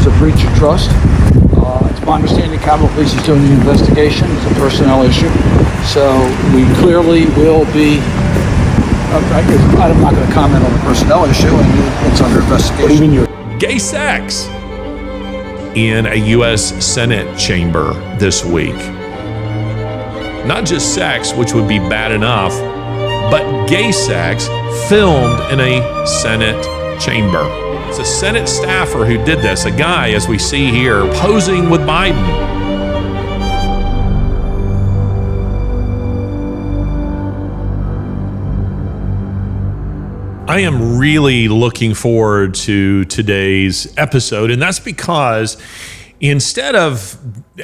a breach of trust. It's my understanding Capitol Police is doing the investigation. It's a personnel issue. So we clearly will be, I'm not going to comment on the personnel issue, and it's under investigation. What do you mean Gay sex in a U.S. Senate chamber this week. Not just sex, which would be bad enough, but gay sex filmed in a Senate chamber. It's a Senate staffer who did this, a guy, as we see here, posing with Biden. I am really looking forward to today's episode, and that's because instead of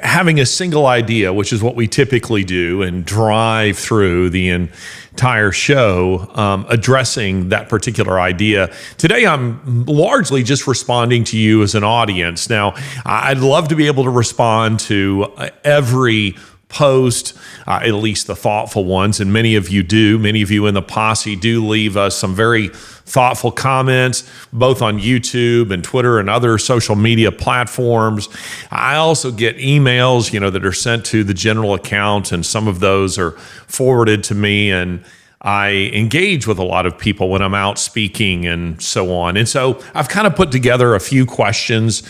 having a single idea, which is what we typically do, and drive through the entire show addressing that particular idea, today I'm largely just responding to you as an audience. Now, I'd love to be able to respond to every post, at least the thoughtful ones, and many of you do. Many of you in the posse do leave us some very thoughtful comments, both on YouTube and Twitter and other social media platforms. I also get emails, that are sent to the general account, and some of those are forwarded to me, and I engage with a lot of people when I'm out speaking and so on. And so I've kind of put together a few questions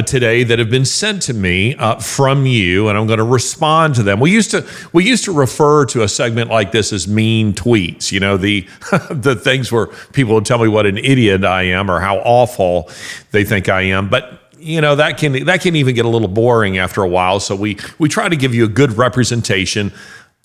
today that have been sent to me from you, and I'm going to respond to them. We used to refer to a segment like this as mean tweets, the things where people would tell me what an idiot I am or how awful they think I am. But that can even get a little boring after a while. So we try to give you a good representation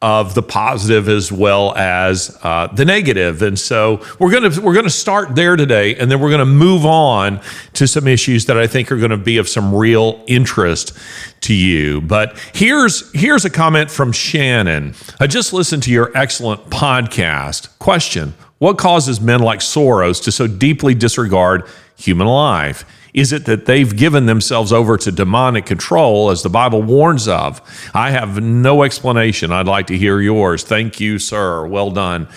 of the positive as well as the negative. And so we're gonna start there today, and then we're gonna move on to some issues that I think are gonna be of some real interest to you. But here's a comment from Shannon. I just listened to your excellent podcast. Question: what causes men like Soros to so deeply disregard human life? Is it that they've given themselves over to demonic control, as the Bible warns of? I have no explanation. I'd like to hear yours. Thank you, sir. Well done.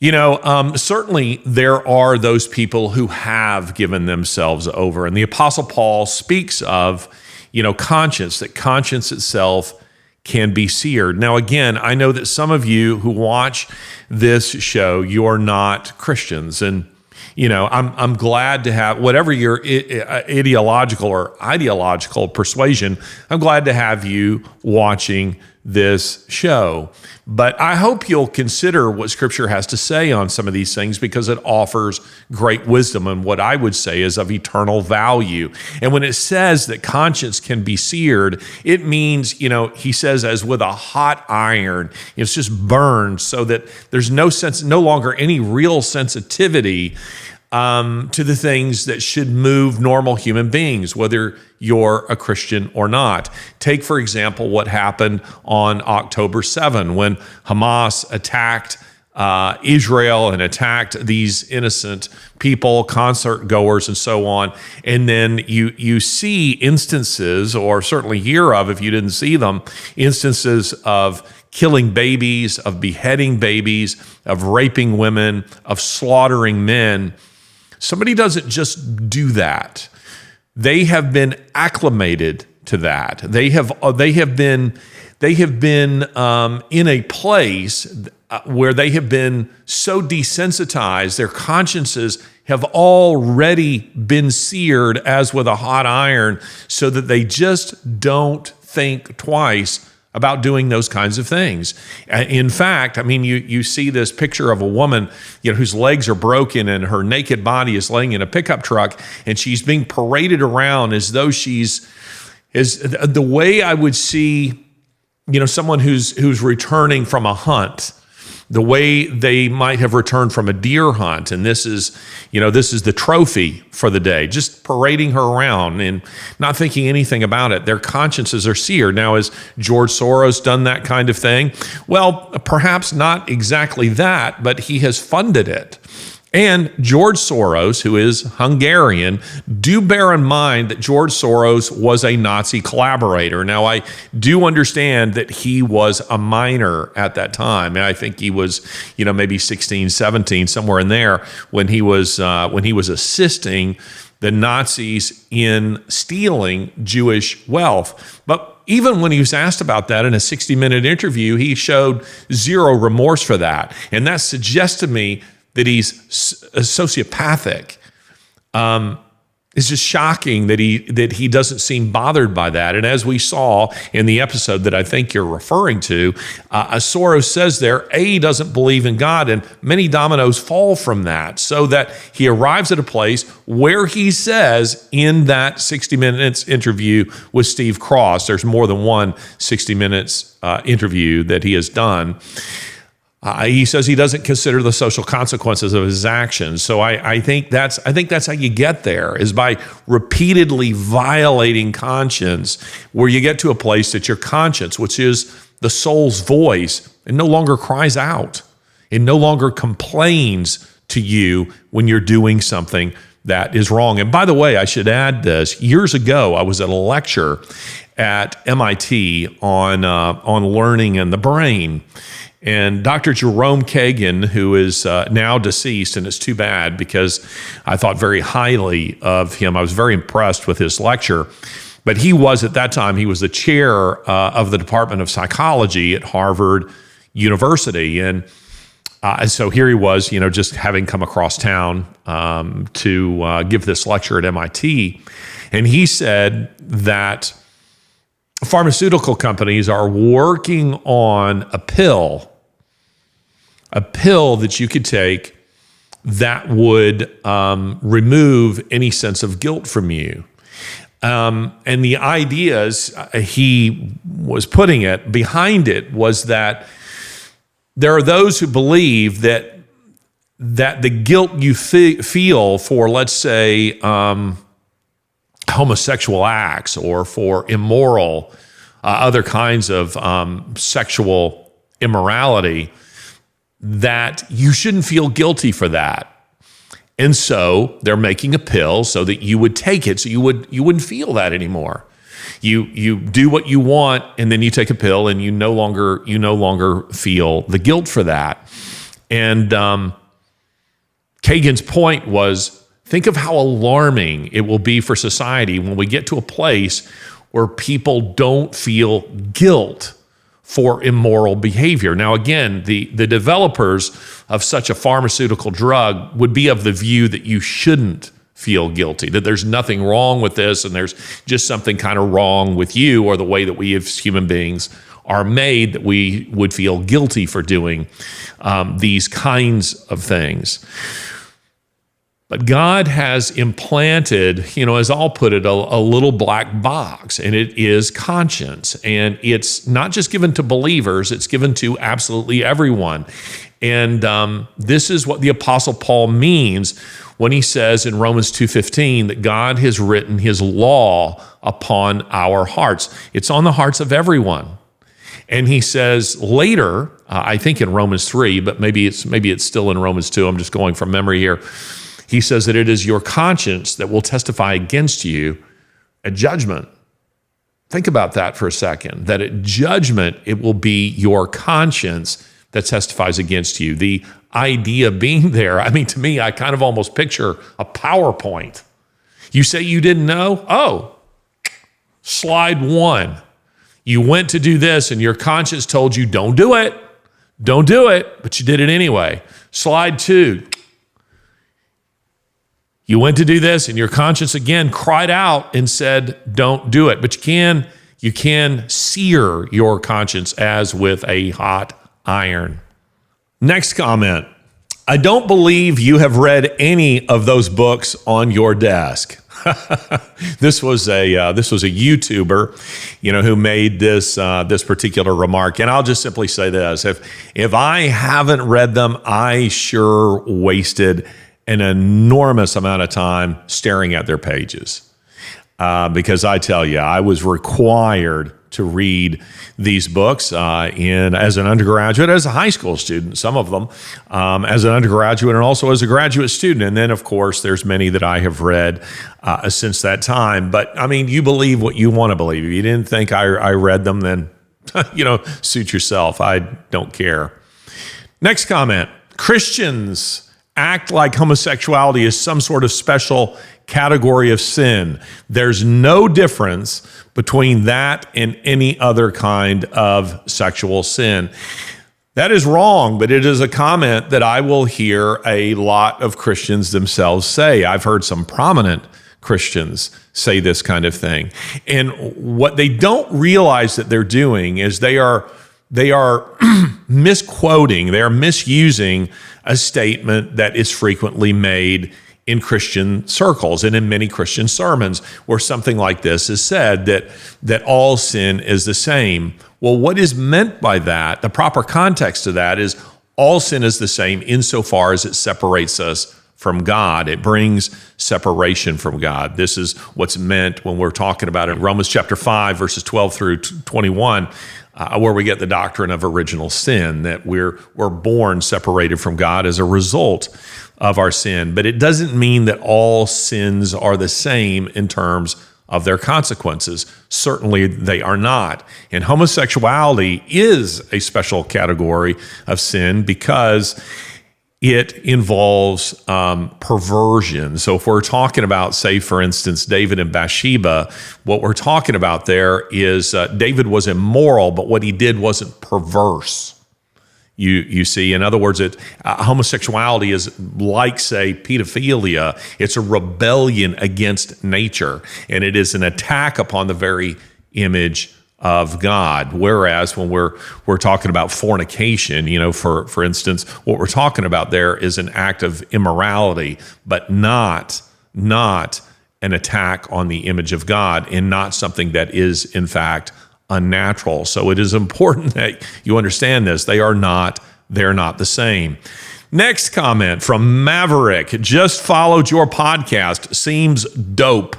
Certainly there are those people who have given themselves over. And the Apostle Paul speaks of, conscience, that conscience itself can be seared. Now, again, I know that some of you who watch this show, you're not Christians, and I'm glad to have, whatever your ideological persuasion, I'm glad to have you watching this show. But I hope you'll consider what Scripture has to say on some of these things, because it offers great wisdom and what I would say is of eternal value. And when it says that conscience can be seared, it means, he says, as with a hot iron, it's just burned so that there's no longer any real sensitivity to the things that should move normal human beings, whether you're a Christian or not. Take, for example, what happened on October 7 when Hamas attacked Israel and attacked these innocent people, concert goers, and so on. And then you see instances, or certainly hear of, if you didn't see them, instances of killing babies, of beheading babies, of raping women, of slaughtering men. Somebody doesn't just do that. They have been acclimated to that. They have been in a place where they have been so desensitized, their consciences have already been seared as with a hot iron, so that they just don't think twice about doing those kinds of things. In fact, you see this picture of a woman, whose legs are broken and her naked body is laying in a pickup truck, and she's being paraded around as though is the way I would see, someone who's returning from a hunt, the way they might have returned from a deer hunt. And this is the trophy for the day, just parading her around and not thinking anything about it. Their consciences are seared. Now, has George Soros done that kind of thing? Well, perhaps not exactly that, but he has funded it. And George Soros, who is Hungarian, do bear in mind that George Soros was a Nazi collaborator. Now, I do understand that he was a minor at that time. And I think he was, maybe 16, 17, somewhere in there, when he was assisting the Nazis in stealing Jewish wealth. But even when he was asked about that in a 60-minute interview, he showed zero remorse for that. And that suggests to me that he's sociopathic. It's just shocking that he doesn't seem bothered by that. And as we saw in the episode that I think you're referring to, Soros says there, he doesn't believe in God, and many dominoes fall from that, so that he arrives at a place where he says in that 60 Minutes interview with Steve Cross, there's more than one 60 Minutes interview that he has done, he says he doesn't consider the social consequences of his actions. So I think that's how you get there, is by repeatedly violating conscience, where you get to a place that your conscience, which is the soul's voice, it no longer cries out. It no longer complains to you when you're doing something that is wrong. And by the way, I should add this. Years ago, I was at a lecture at MIT on learning and the brain. And Dr. Jerome Kagan, who is now deceased, and it's too bad because I thought very highly of him. I was very impressed with his lecture. But he was, at that time, he was the chair of the Department of Psychology at Harvard University. And so here he was, just having come across town to give this lecture at MIT. And he said that pharmaceutical companies are working on a pill that you could take that would remove any sense of guilt from you. And the ideas he was putting it behind it was that there are those who believe that the guilt you feel for, let's say, homosexual acts, or for immoral, other kinds of sexual immorality, that you shouldn't feel guilty for that. And so they're making a pill so that you would take it, so you wouldn't feel that anymore. You do what you want, and then you take a pill, and you no longer feel the guilt for that. And Kagan's point was, think of how alarming it will be for society when we get to a place where people don't feel guilt for immoral behavior. Now, again, the developers of such a pharmaceutical drug would be of the view that you shouldn't feel guilty, that there's nothing wrong with this, and there's just something kind of wrong with you, or the way that we as human beings are made, that we would feel guilty for doing these kinds of things. But God has implanted, as I'll put it, a little black box, and it is conscience. And it's not just given to believers, it's given to absolutely everyone. And this is what the Apostle Paul means when he says in Romans 2:15 that God has written his law upon our hearts. It's on the hearts of everyone. And he says later, I think in Romans 3, but maybe it's still in Romans 2, I'm just going from memory here. He says that it is your conscience that will testify against you at judgment. Think about that for a second, that at judgment, it will be your conscience that testifies against you. The idea being there, to me, I kind of almost picture a PowerPoint. You say you didn't know? Oh, slide 1. You went to do this, and your conscience told you, don't do it, but you did it anyway. Slide 2. You went to do this, and your conscience again cried out and said, don't do it. But you can sear your conscience as with a hot iron. Next comment. I don't believe you have read any of those books on your desk. This was a YouTuber, who made this particular remark. And I'll just simply say this: if I haven't read them, I sure wasted an enormous amount of time staring at their pages. Because I tell you, I was required to read these books as an undergraduate, as a high school student, some of them, as an undergraduate, and also as a graduate student. And then, of course, there's many that I have read since that time. But, you believe what you want to believe. If you didn't think I read them, then, suit yourself. I don't care. Next comment. Christians act like homosexuality is some sort of special category of sin. There's no difference between that and any other kind of sexual sin. That is wrong, but it is a comment that I will hear a lot of Christians themselves say. I've heard some prominent Christians say this kind of thing. And what they don't realize that they're doing is they are misquoting, they are misusing a statement that is frequently made in Christian circles and in many Christian sermons, where something like this is said, that all sin is the same. Well, what is meant by that, the proper context of that, is all sin is the same insofar as it separates us from God. It brings separation from God. This is what's meant when we're talking about it in Romans chapter 5, verses 12 through 21, where we get the doctrine of original sin, that we're born separated from God as a result of our sin. But it doesn't mean that all sins are the same in terms of their consequences. Certainly they are not. And homosexuality is a special category of sin because it involves perversion. So if we're talking about, say, for instance, David and Bathsheba, what we're talking about there is David was immoral, but what he did wasn't perverse. You see, in other words, homosexuality is like, say, pedophilia. It's a rebellion against nature, and it is an attack upon the very image of God. Whereas when we're talking about fornication, for instance, what we're talking about there is an act of immorality, but not an attack on the image of God, and not something that is in fact unnatural. So it is important that you understand this. They're not the same. Next comment from Maverick: just followed your podcast. Seems dope.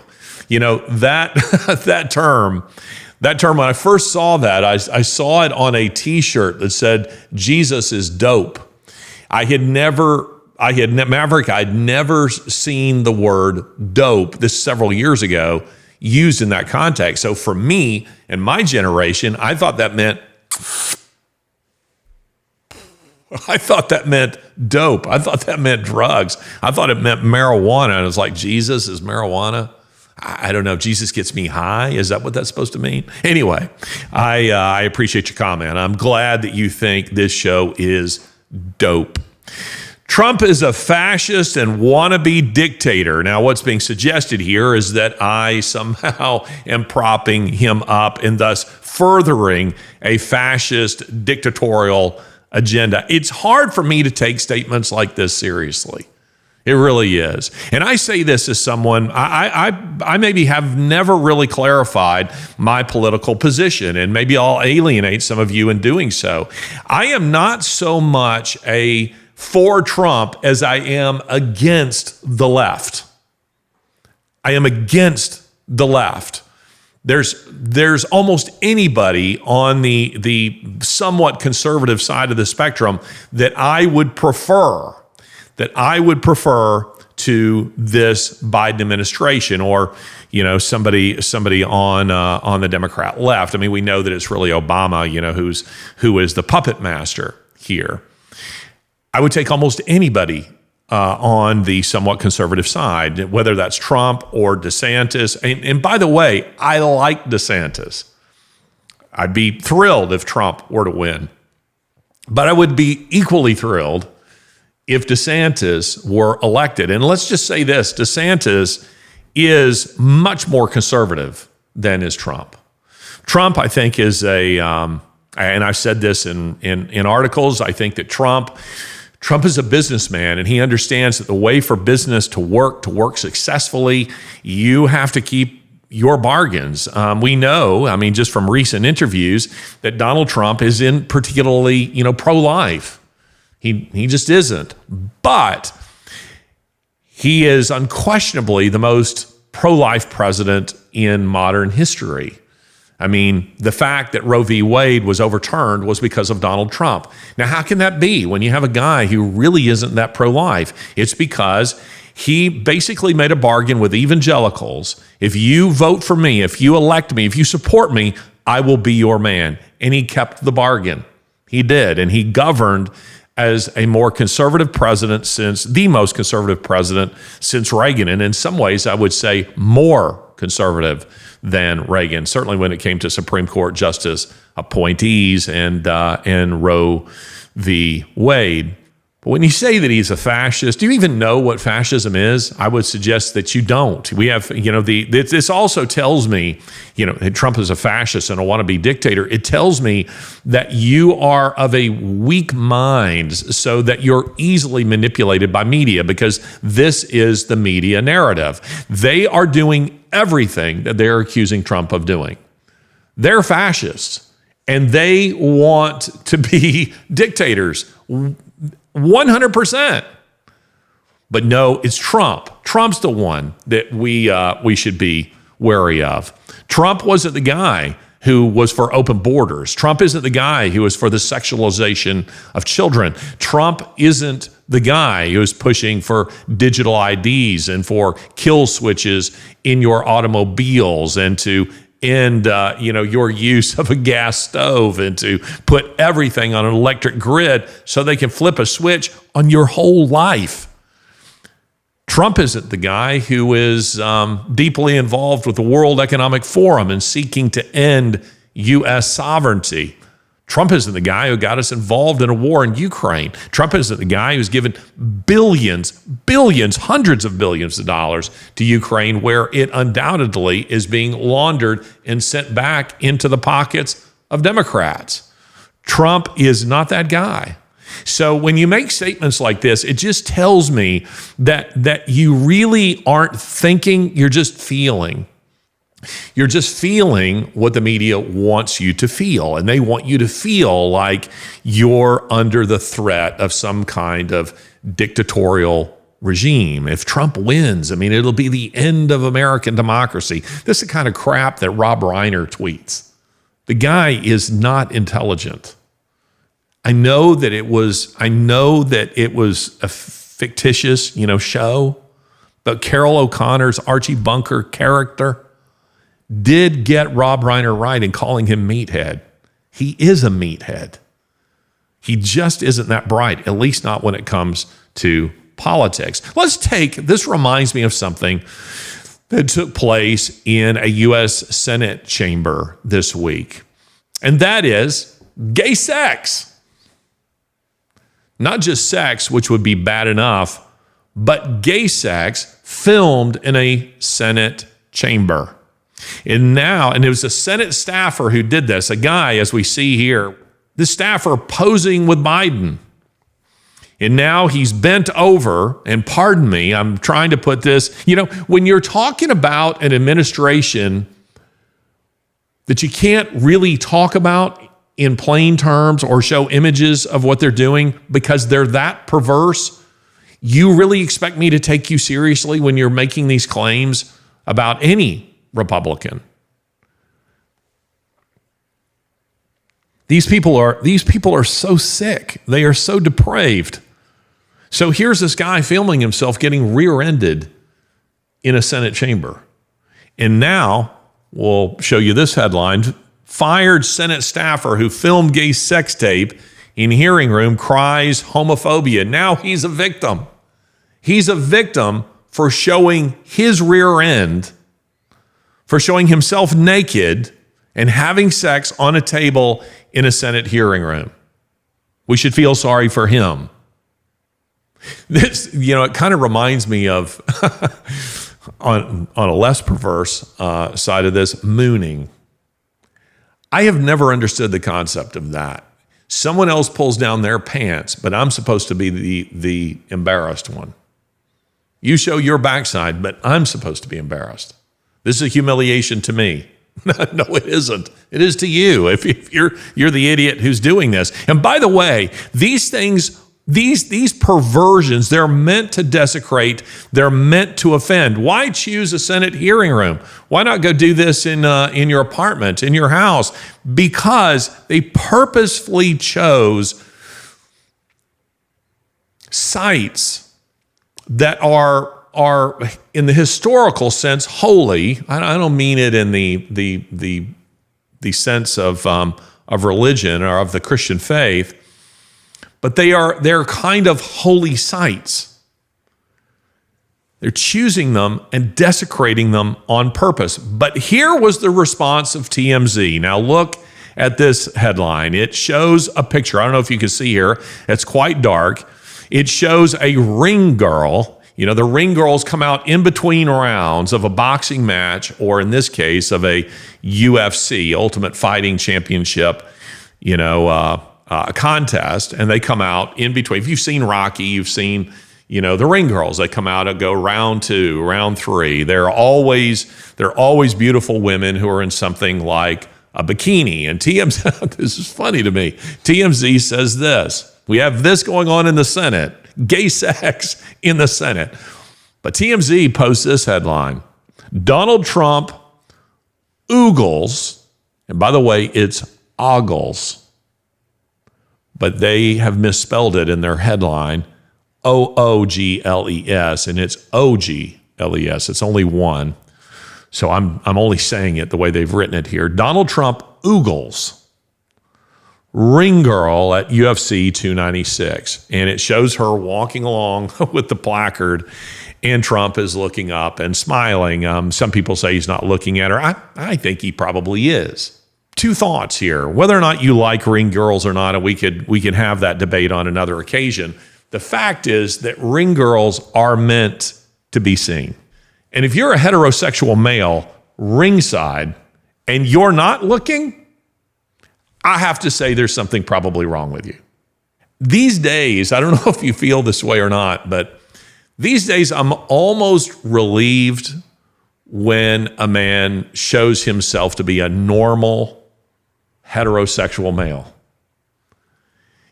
That term. That term, when I first saw that, I saw it on a T-shirt that said, "Jesus is dope." I'd never seen the word dope, this several years ago, used in that context. So for me and my generation, I thought that meant dope. I thought that meant drugs. I thought it meant marijuana. And I was like, Jesus is marijuana? I don't know. Jesus gets me high. Is that what that's supposed to mean? Anyway, I appreciate your comment. I'm glad that you think this show is dope. Trump is a fascist and wannabe dictator. Now, what's being suggested here is that I somehow am propping him up and thus furthering a fascist dictatorial agenda. It's hard for me to take statements like this seriously. It really is. And I say this as someone, I maybe have never really clarified my political position, and maybe I'll alienate some of you in doing so. I am not so much for Trump as I am against the left. I am against the left. There's almost anybody on the somewhat conservative side of the spectrum that I would prefer to this Biden administration, or somebody on the Democrat left. I mean, we know that it's really Obama, who is the puppet master here. I would take almost anybody on the somewhat conservative side, whether that's Trump or DeSantis. And by the way, I like DeSantis. I'd be thrilled if Trump were to win, but I would be equally thrilled if DeSantis were elected. And let's just say this: DeSantis is much more conservative than is Trump. Trump, I think, is and I've said this in articles, I think that Trump is a businessman, and he understands that the way for business to work successfully, you have to keep your bargains. We know, just from recent interviews, that Donald Trump isn't particularly, pro-life. He just isn't. But he is unquestionably the most pro-life president in modern history. The fact that Roe v. Wade was overturned was because of Donald Trump. Now, how can that be when you have a guy who really isn't that pro-life? It's because he basically made a bargain with evangelicals. If you vote for me, if you elect me, if you support me, I will be your man. And he kept the bargain. He did. And he governed as a more conservative president since the most conservative president since Reagan. And in some ways, I would say more conservative than Reagan, certainly when it came to Supreme Court justice appointees and Roe v. Wade. But when you say that he's a fascist, do you even know what fascism is? I would suggest that you don't. We have, this also tells me, Trump is a fascist and a wannabe dictator. It tells me that you are of a weak mind so that you're easily manipulated by media, because this is the media narrative. They are doing everything that they're accusing Trump of doing. They're fascists and they want to be dictators. 100%. But no, it's Trump. Trump's the one that we should be wary of. Trump wasn't the guy who was for open borders. Trump isn't the guy who was for the sexualization of children. Trump isn't the guy who is pushing for digital IDs and for kill switches in your automobiles and to end your use of a gas stove and to put everything on an electric grid so they can flip a switch on your whole life. Trump isn't the guy who is deeply involved with the World Economic Forum and seeking to end U.S. sovereignty. Trump isn't the guy who got us involved in a war in Ukraine. Trump isn't the guy who's given billions, hundreds of billions of dollars to Ukraine, where it undoubtedly is being laundered and sent back into the pockets of Democrats. Trump is not that guy. So when you make statements like this, it just tells me that you really aren't thinking, you're just feeling. You're just feeling what the media wants you to feel, and they want you to feel like you're under the threat of some kind of dictatorial regime. If Trump wins, it'll be the end of American democracy. This is the kind of crap that Rob Reiner tweets. The guy is not intelligent. I know that it was a fictitious, show, but Carol O'Connor's Archie Bunker character did get Rob Reiner right in calling him meathead. He is a meathead. He just isn't that bright, at least not when it comes to politics. This reminds me of something that took place in a U.S. Senate chamber this week, and that is gay sex. Not just sex, which would be bad enough, but gay sex filmed in a Senate chamber. And it was a Senate staffer who did this, a guy, as we see here, the staffer posing with Biden. And now he's bent over, and pardon me, I'm trying to put this, when you're talking about an administration that you can't really talk about in plain terms or show images of what they're doing because they're that perverse, you really expect me to take you seriously when you're making these claims about any Republican? These people are so sick. They are so depraved. So here's this guy filming himself getting rear-ended in a Senate chamber. And now we'll show you this headline: fired Senate staffer who filmed gay sex tape in hearing room cries homophobia. Now he's a victim. He's a victim for showing his rear end, for showing himself naked and having sex on a table in a Senate hearing room. We should feel sorry for him. This, it kind of reminds me of, on a less perverse side of this, mooning. I have never understood the concept of that. Someone else pulls down their pants, but I'm supposed to be the embarrassed one. You show your backside, but I'm supposed to be embarrassed. This is a humiliation to me. No, it isn't. It is to you if you're the idiot who's doing this. And by the way, these things, these perversions, they're meant to desecrate. They're meant to offend. Why choose a Senate hearing room? Why not go do this in your apartment, in your house? Because they purposefully chose sites that are in the historical sense holy. I don't mean it in the sense of religion or of the Christian faith, but they're kind of holy sites. They're choosing them and desecrating them on purpose. But here was the response of TMZ. Now look at this headline. It shows a picture. I don't know if you can see here. It's quite dark. It shows a ring girl. You know, the ring girls come out in between rounds of a boxing match, or in this case, of a UFC, Ultimate Fighting Championship, contest, and they come out in between. If you've seen Rocky, you've seen, the ring girls. They come out and go round 2, round 3. They're always beautiful women who are in something like a bikini. And TMZ, this is funny to me. TMZ says this: we have this going on in the Senate, gay sex in the Senate. But TMZ posts this headline: Donald Trump oogles, and by the way, it's ogles, but they have misspelled it in their headline, OOGLES, and it's OGLES. It's only one. So I'm only saying it the way they've written it here. Donald Trump oogles ring girl at UFC 296. And it shows her walking along with the placard, and Trump is looking up and smiling. Some people say he's not looking at her. I think he probably is. Two thoughts here. Whether or not you like ring girls or not, and we can have that debate on another occasion. The fact is that ring girls are meant to be seen. And if you're a heterosexual male ringside and you're not looking, I have to say there's something probably wrong with you. These days, I don't know if you feel this way or not, but these days I'm almost relieved when a man shows himself to be a normal heterosexual male.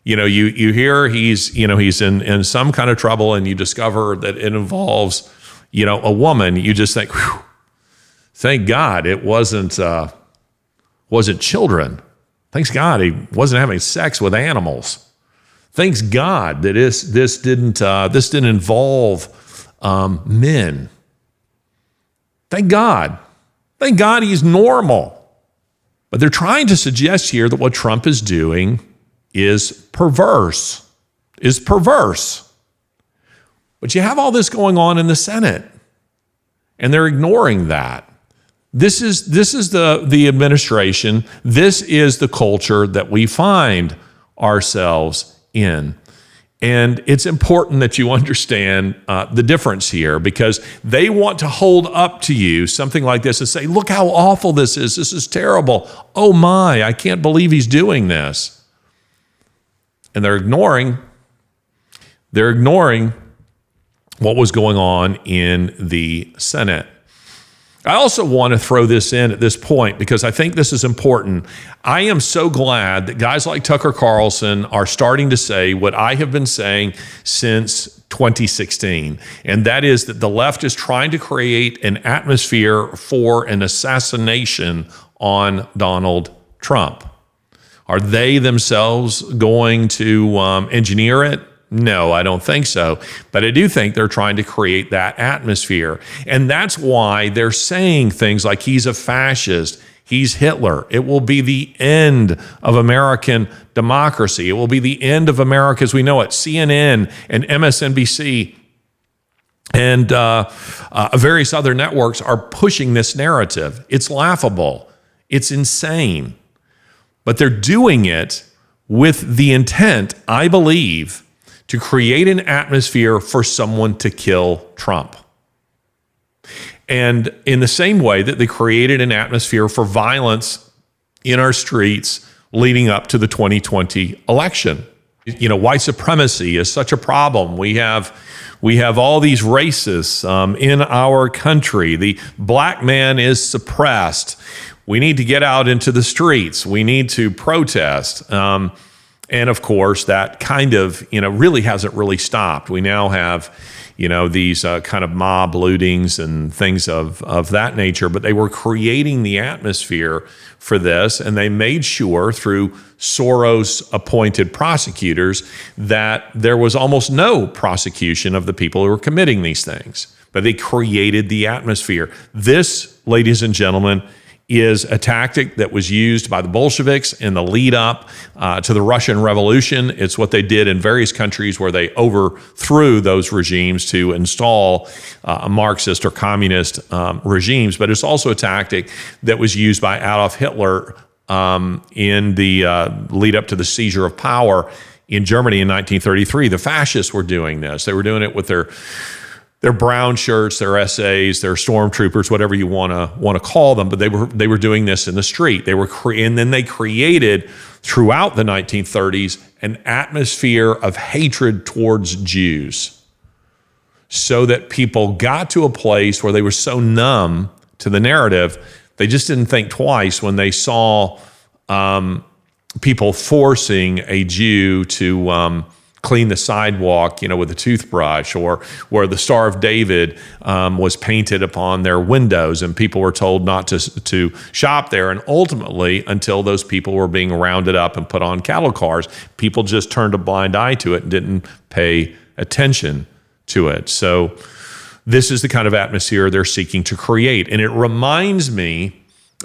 You hear he's in some kind of trouble, and you discover that it involves, a woman. You just think, whew, thank God it wasn't children. Thanks God he wasn't having sex with animals. Thanks God that this didn't involve men. Thank God he's normal. But they're trying to suggest here that what Trump is doing is perverse. But you have all this going on in the Senate, and they're ignoring that. This is the administration. This is the culture that we find ourselves in. And it's important that you understand the difference here, because they want to hold up to you something like this and say, look how awful this is. This is terrible. Oh my, I can't believe he's doing this. And they're ignoring what was going on in the Senate. I also want to throw this in at this point because I think this is important. I am so glad that guys like Tucker Carlson are starting to say what I have been saying since 2016, and that is that the left is trying to create an atmosphere for an assassination on Donald Trump. Are they themselves going to engineer it? No, I don't think so. But I do think they're trying to create that atmosphere. And that's why they're saying things like he's a fascist, he's Hitler. It will be the end of American democracy. It will be the end of America as we know it. CNN and MSNBC and various other networks are pushing this narrative. It's laughable. It's insane. But they're doing it with the intent, I believe, to create an atmosphere for someone to kill Trump. And in the same way that they created an atmosphere for violence in our streets leading up to the 2020 election. White supremacy is such a problem. We have all these racists in our country. The black man is suppressed. We need to get out into the streets. We need to protest. And of course, that kind of, really hasn't really stopped. We now have, these kind of mob lootings and things of that nature, but they were creating the atmosphere for this. And they made sure through Soros appointed prosecutors that there was almost no prosecution of the people who were committing these things, but they created the atmosphere. This, ladies and gentlemen, is a tactic that was used by the Bolsheviks in the lead up to the Russian Revolution. It's what they did in various countries where they overthrew those regimes to install Marxist or communist regimes. But it's also a tactic that was used by Adolf Hitler in the lead up to the seizure of power in Germany in 1933. The fascists were doing this. They were doing it with their brown shirts, their SAs, their stormtroopers, whatever you want to call them, but they were doing this in the street. And then they created throughout the 1930s an atmosphere of hatred towards Jews, so that people got to a place where they were so numb to the narrative, they just didn't think twice when they saw people forcing a Jew to clean the sidewalk, with a toothbrush, or where the Star of David was painted upon their windows, and people were told not to shop there. And ultimately, until those people were being rounded up and put on cattle cars, people just turned a blind eye to it and didn't pay attention to it. So this is the kind of atmosphere they're seeking to create. And it reminds me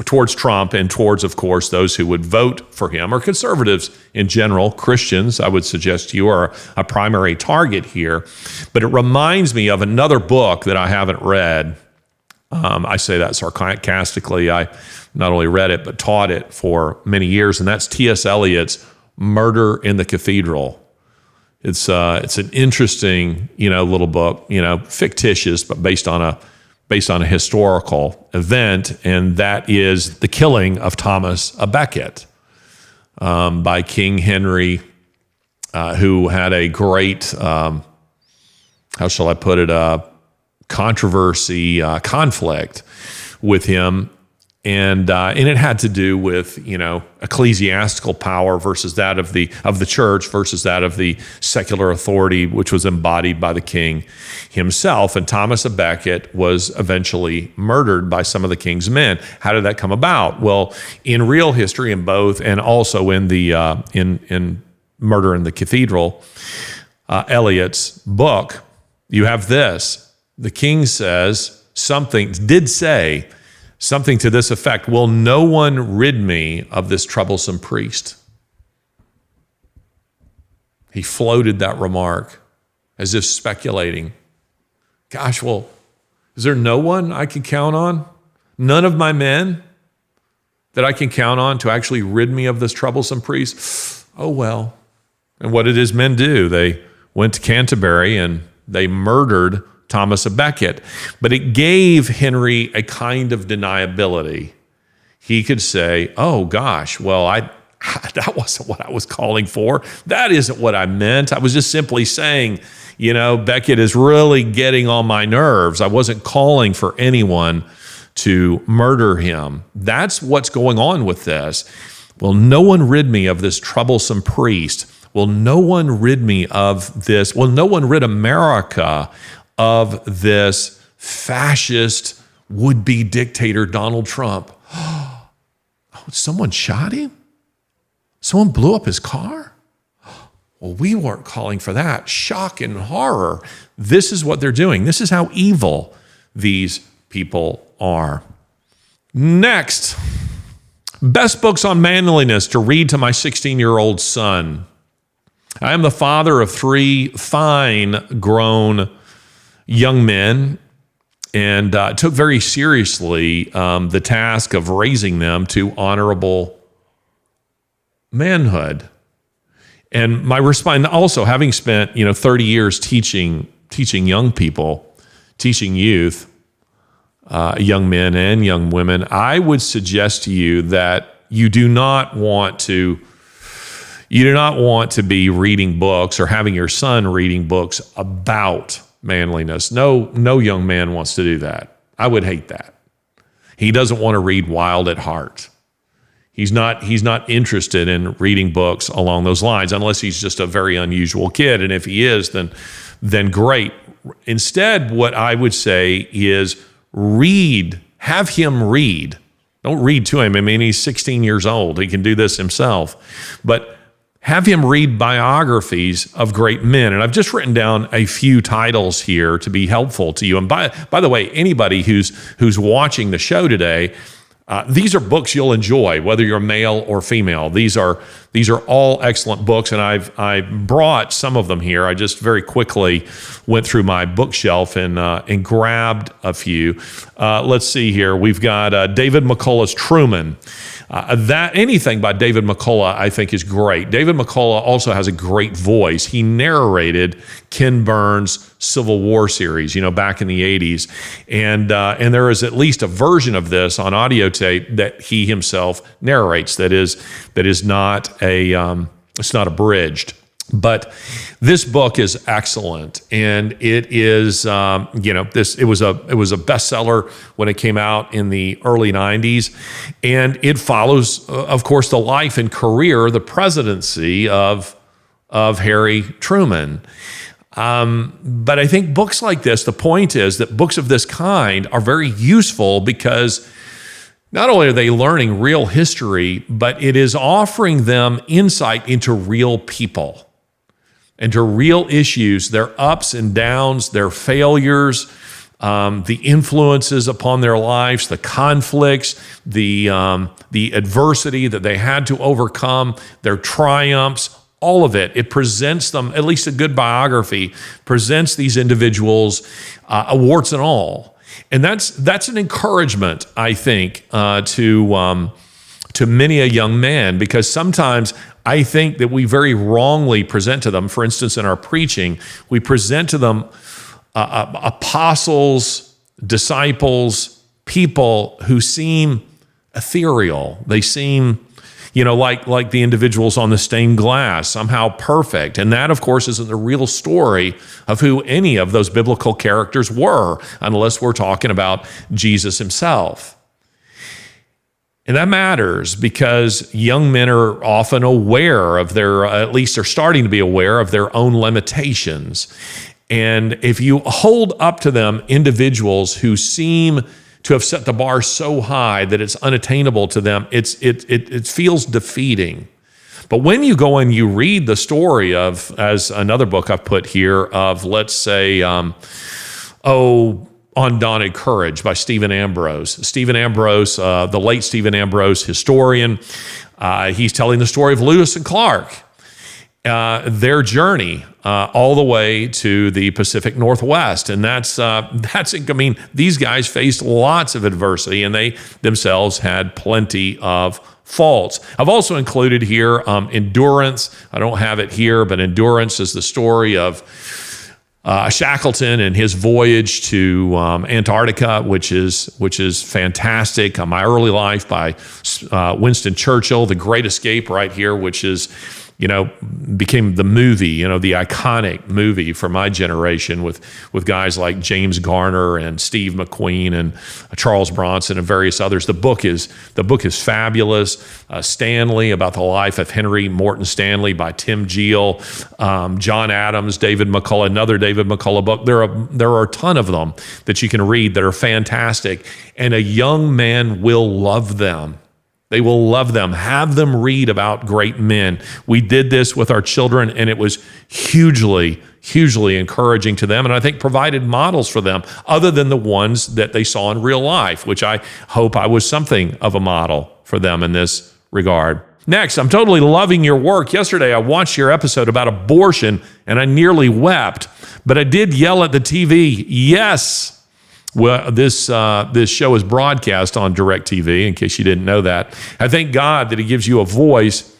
towards Trump and towards, of course, those who would vote for him, or conservatives in general. Christians, I would suggest to you, are a primary target here. But it reminds me of another book that I haven't read. I say that sarcastically. I not only read it, but taught it for many years, and that's T.S. Eliot's Murder in the Cathedral. It's an interesting, little book, fictitious, but based on a historical event, and that is the killing of Thomas à Becket by King Henry, who had a great, how shall I put it, conflict with him. And it had to do with, ecclesiastical power versus that of the church versus that of the secular authority, which was embodied by the king himself. And Thomas à Becket was eventually murdered by some of the king's men. How did that come about? Well, in real history, in both, and also in the in Murder in the Cathedral, Elliot's book, you have this. The king says something to this effect: will no one rid me of this troublesome priest? He floated that remark as if speculating, gosh, well, is there no one I can count on? None of my men that I can count on to actually rid me of this troublesome priest? Oh, well. And what did his men do? They went to Canterbury and they murdered Thomas à Becket. But it gave Henry a kind of deniability. He could say, oh gosh, well, that wasn't what I was calling for. That isn't what I meant. I was just simply saying, Becket is really getting on my nerves. I wasn't calling for anyone to murder him. That's what's going on with this. Will no one rid me of this troublesome priest? Will no one rid me of this? Will no one rid America of this fascist would-be dictator, Donald Trump? Oh, someone shot him? Someone blew up his car? Well, we weren't calling for that. Shock and horror. This is what they're doing. This is how evil these people are. Next, best books on manliness to read to my 16-year-old son. I am the father of 3 fine grown young men, and took very seriously the task of raising them to honorable manhood. And my response, also having spent 30 years teaching young people, teaching youth, young men and young women, I would suggest to you that you do not want to be reading books or having your son reading books about manliness. No young man wants to do that. I would hate that. He doesn't want to read Wild at Heart. He's not interested in reading books along those lines, unless he's just a very unusual kid. And if he is, then great. Instead, what I would say is have him read. Don't read to him. I mean, he's 16 years old. He can do this himself. But have him read biographies of great men. And I've just written down a few titles here to be helpful to you. And by the way, anybody who's watching the show today, These are books you'll enjoy, whether you're male or female. These are all excellent books, and I brought some of them here. I just very quickly went through my bookshelf and grabbed a few. Let's see here. We've got David McCullough's Truman. Anything by David McCullough, I think, is great. David McCullough also has a great voice. He narrated Ken Burns' Civil War series, back in the 80s. And there is at least a version of this on audio tape that he himself narrates that is not it's not abridged. But this book is excellent, and it is, it was a bestseller when it came out in the early 90s, and it follows, of course, the life and career, the presidency of Harry Truman. But I think books like this, the point is that books of this kind are very useful because not only are they learning real history, but it is offering them insight into real people, into real issues, their ups and downs, their failures, the influences upon their lives, the conflicts, the adversity that they had to overcome, their triumphs, all of it. It presents them, at least a good biography, presents these individuals, warts and all. And that's an encouragement, I think, to many a young man, because sometimes I think that we very wrongly present to them, for instance, in our preaching, we present to them apostles, disciples, people who seem ethereal. They seem, like the individuals on the stained glass, somehow perfect. And that, of course, isn't the real story of who any of those biblical characters were, unless we're talking about Jesus himself. And that matters because young men are often aware of at least they're starting to be aware of their own limitations. And if you hold up to them individuals who seem to have set the bar so high that it's unattainable to them, it feels defeating. But when you go and you read the story of, as another book I've put here, of, let's say, Undaunted Courage by Stephen Ambrose. Stephen Ambrose, the late Stephen Ambrose, historian, he's telling the story of Lewis and Clark, their journey all the way to the Pacific Northwest. And these guys faced lots of adversity, and they themselves had plenty of faults. I've also included here Endurance. I don't have it here, but Endurance is the story of Shackleton and his voyage to Antarctica, which is fantastic. My Early Life by Winston Churchill, The Great Escape right here, which is, became the movie, the iconic movie for my generation with guys like James Garner and Steve McQueen and Charles Bronson and various others. The book is fabulous. Stanley, about the life of Henry Morton Stanley by Tim Geel. John Adams, David McCullough, another David McCullough book. There are a ton of them that you can read that are fantastic, and a young man will love them. They will love them. Have them read about great men. We did this with our children, and it was hugely, hugely encouraging to them, and I think provided models for them other than the ones that they saw in real life, which I hope I was something of a model for them in this regard. Next, I'm totally loving your work. Yesterday, I watched your episode about abortion, and I nearly wept, but I did yell at the TV, yes. Well, this show is broadcast on DirecTV, in case you didn't know that. I thank God that he gives you a voice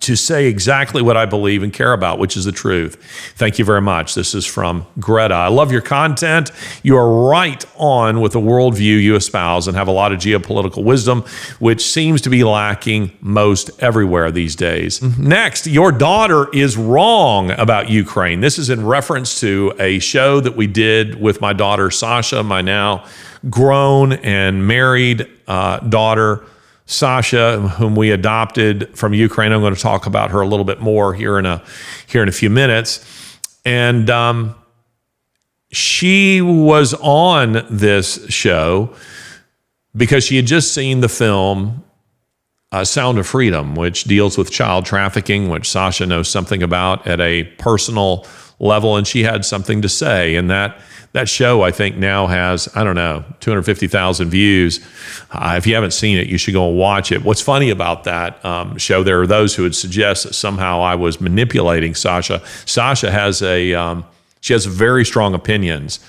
to say exactly what I believe and care about, which is the truth. Thank you very much. This is from Greta. I love your content. You are right on with the worldview you espouse and have a lot of geopolitical wisdom, which seems to be lacking most everywhere these days. Next, your daughter is wrong about Ukraine. This is in reference to a show that we did with my daughter, Sasha, my now grown and married daughter, Sasha, whom we adopted from Ukraine. I'm going to talk about her a little bit more here in a few minutes. And she was on this show because she had just seen the film Sound of Freedom, which deals with child trafficking, which Sasha knows something about at a personal level, and she had something to say. And that show, I think, now has, I don't know, 250,000 views. If you haven't seen it, you should go and watch it. What's funny about that show, there are those who would suggest that somehow I was manipulating Sasha. Sasha has she has very strong opinions,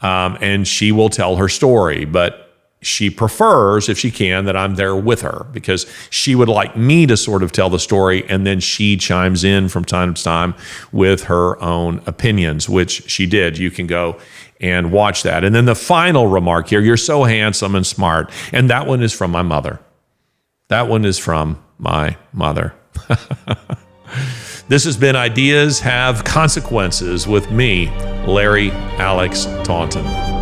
and she will tell her story, but she prefers, if she can, that I'm there with her, because she would like me to sort of tell the story, and then she chimes in from time to time with her own opinions, which she did. You can go and watch that. And then the final remark here, you're so handsome and smart. And that one is from my mother. That one is from my mother. This has been Ideas Have Consequences with me, Larry Alex Taunton.